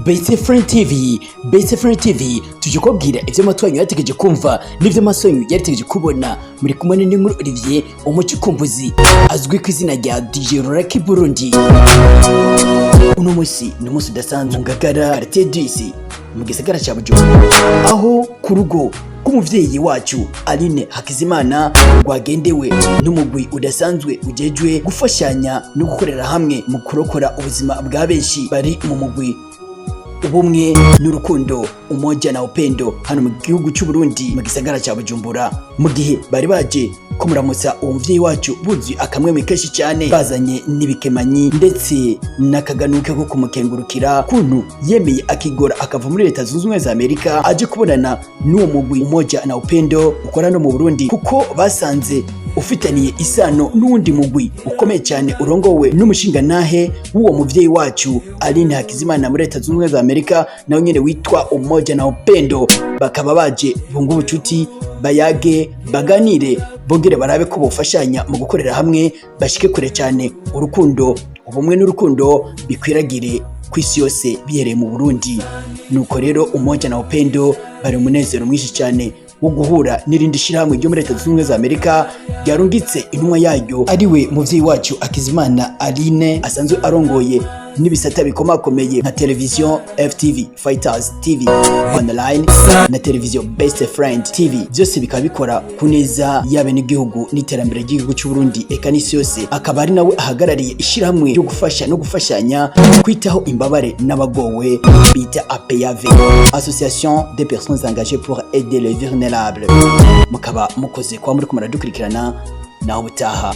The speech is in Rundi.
Best Friend TV tuje kubwira ivyo amatwanyu yategereje kumva n'ivyo amasonyu yategereje kubona. Muri kumwe n'inkuru Olivier umucikumbuzi azwi ku izina rya DJ Ruraki Burundi. Uno musi ni musi udasanzwe ngagara quartier d'Isi mu gisagara ca Bujumbura, aho ku rugo k'umuvyeyi wacu Aline Hakizimana rwagendewe n'umugwi udasanzwe ujejwe gufashanya no gukorera hamwe mu kurokora ubuzima bwa benshi bari mu mugwi ubumwe n'urukundo umoja na upendo hano mu gihugu cy'u Burundi mu gisagara cya Bujumbura. Mu gihe bari baje kumuramutsa umuvyeyi wacu buzi akamwe kenshi cyane, bazanye n'ibikemanyi ndetse n'akaganuke ko kumukengurukira kuntu yemeye akigora akava muri Leta Zunze Ubumwe za Amerika aje kubonana n'uwo mugwi umoja na upendo ukora no mu Burundi, kuko basanze ufitaniye isano n'undi mugwi ukomeye cyane urongowe n'umushinga nahe w'uwo muvyeyi wacu Aline Hakizimana muri Leta Zunze Ubumwe za Amerika, nawe nyene witwa umoja na upendo. Bakaba baje bunga ubucuti, bayage, baganire, bongere barabe ko bofashanya mu gukorera hamwe bashike kure cyane urukundo ubumwe n'urukundo bikwiragire kw'isi yose bihereye mu Burundi. Nuko rero umoja na upendo bari umunezero mwinshi cyane wo guhura n'irindi shirahamwe ryo muri Leta Zunze Ubumwe za Amerika ryarungitse intumwa yaryo ariwe muvyeyi wacu Hakizimana Aline asanzwe arongoye n'ibisata bikomakomeye nka televiziyo FTV, Fighters TV online na televiziyo Best Friend TV. Byose bikaba bikora ku neza yabe n'igihugu n'iterambere ry'igihugu cy'u Burundi eka n'isi yose. Akaba ari nawe ahagarariye ishirahamwe ryo gufasha no gufashanya kwitaho imbabare n'abagowe bita APAV, Association des personnes engagées pour aider les vulnérables. Mukaba mukoze kwa muri kumara dukurikirana naho butaha.